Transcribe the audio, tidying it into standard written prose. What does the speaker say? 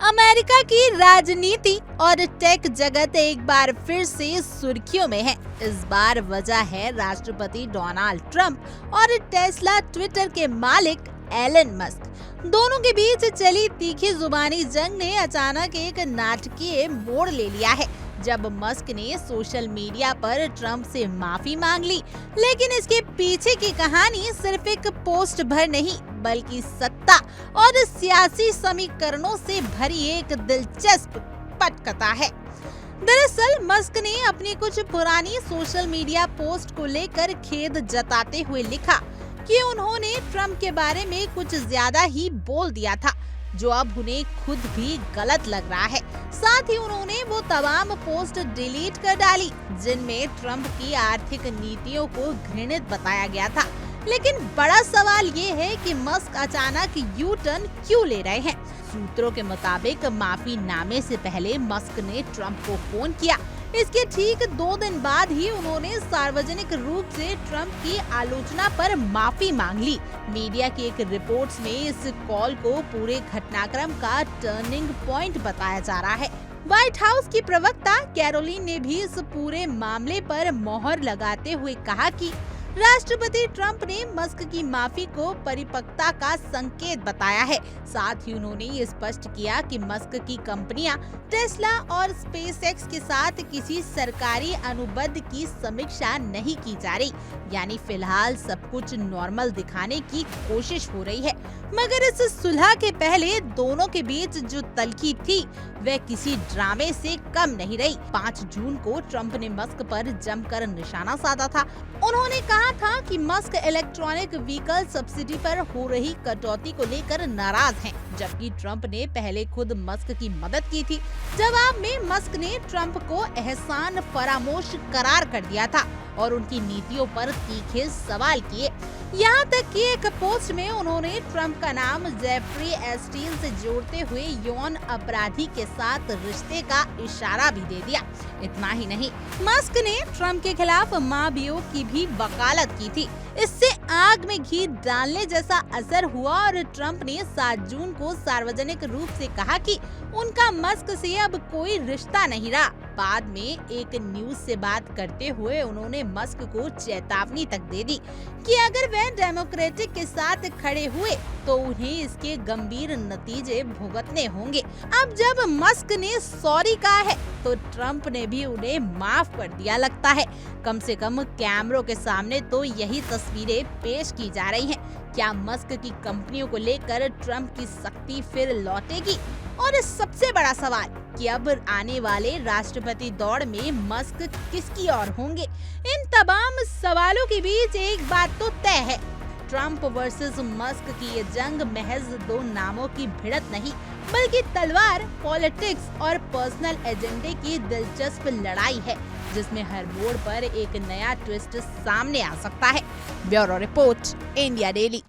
America की राजनीति और टेक जगत एक बार फिर से सुर्खियों में है। इस बार वजह है राष्ट्रपति डोनाल्ड ट्रंप और टेस्ला ट्विटर के मालिक एलन मस्क। दोनों के बीच चली तीखी जुबानी जंग ने अचानक एक नाटकीय मोड़ ले लिया है, जब मस्क ने सोशल मीडिया पर ट्रंप से माफी मांग ली। लेकिन इसके पीछे की कहानी सिर्फ एक पोस्ट भर नहीं, बल्कि सत्ता और सियासी समीकरणों से भरी एक दिलचस्प पटकथा है। दरअसल मस्क ने अपनी कुछ पुरानी सोशल मीडिया पोस्ट को लेकर खेद जताते हुए लिखा कि उन्होंने ट्रंप के बारे में कुछ ज्यादा ही बोल दिया था, जो अब उन्हें खुद भी गलत लग रहा है। साथ ही उन्होंने वो तमाम पोस्ट डिलीट कर डाली जिनमें ट्रंप की आर्थिक नीतियों को घृणित बताया गया था। लेकिन बड़ा सवाल ये है कि मस्क अचानक यू टर्न क्यों ले रहे हैं। सूत्रों के मुताबिक माफी नामे से पहले मस्क ने ट्रंप को फोन किया। इसके ठीक 2 दिन बाद ही उन्होंने सार्वजनिक रूप से ट्रंप की आलोचना पर माफी मांग ली। मीडिया की एक रिपोर्ट्स में इस कॉल को पूरे घटनाक्रम का टर्निंग पॉइंट बताया जा रहा है। व्हाइट हाउस की प्रवक्ता कैरोलिन ने भी इस पूरे मामले पर मोहर लगाते हुए कहा कि राष्ट्रपति ट्रंप ने मस्क की माफी को परिपक्वता का संकेत बताया है। साथ ही उन्होंने ये स्पष्ट किया कि मस्क की कंपनियां टेस्ला और स्पेसएक्स के साथ किसी सरकारी अनुबंध की समीक्षा नहीं की जा रही, यानी फिलहाल सब कुछ नॉर्मल दिखाने की कोशिश हो रही है। मगर इस सुलह के पहले दोनों के बीच जो तल्खी थी वह किसी ड्रामे से कम नहीं रही। 5 जून को ट्रंप ने मस्क पर जमकर निशाना साधा था। उन्होंने कहा था कि मस्क इलेक्ट्रॉनिक व्हीकल सब्सिडी पर हो रही कटौती को लेकर नाराज हैं, जबकि ट्रंप ने पहले खुद मस्क की मदद की थी। जवाब में मस्क ने ट्रंप को एहसान फरामोश करार कर दिया था और उनकी नीतियों पर तीखे सवाल किए। यहाँ तक कि एक पोस्ट में उन्होंने ट्रंप का नाम जेफरी एस्टीन से जोड़ते हुए यौन अपराधी के साथ रिश्ते का इशारा भी दे दिया। इतना ही नहीं, मस्क ने ट्रंप के खिलाफ माफियाओं की भी वकालत की थी। इससे आग में घी डालने जैसा असर हुआ और ट्रंप ने 7 जून को सार्वजनिक रूप से कहा कि उनका मस्क से अब कोई रिश्ता नहीं रहा। बाद में एक न्यूज से बात करते हुए उन्होंने मस्क को चेतावनी तक दे दी कि अगर वह डेमोक्रेटिक के साथ खड़े हुए तो उन्हें इसके गंभीर नतीजे भुगतने होंगे। अब जब मस्क ने सॉरी कहा है तो ट्रंप ने भी उन्हें माफ कर दिया लगता है। कम से कम कैमरों के सामने तो यही तस्वीरें पेश की जा रही हैं। क्या मस्क की कंपनियों को लेकर ट्रंप की सख्ती फिर लौटेगी? और सबसे बड़ा सवाल कि अब आने वाले राष्ट्रपति दौड़ में मस्क किसकी ओर होंगे? इन तमाम सवालों के बीच एक बात तो तय है, ट्रंप वर्सेस मस्क की ये जंग महज 2 नामों की भिड़त नहीं, बल्कि तलवार, पॉलिटिक्स और पर्सनल एजेंडे की दिलचस्प लड़ाई है, जिसमें हर मोड़ पर एक नया ट्विस्ट सामने आ सकता है। Bureau report, India daily.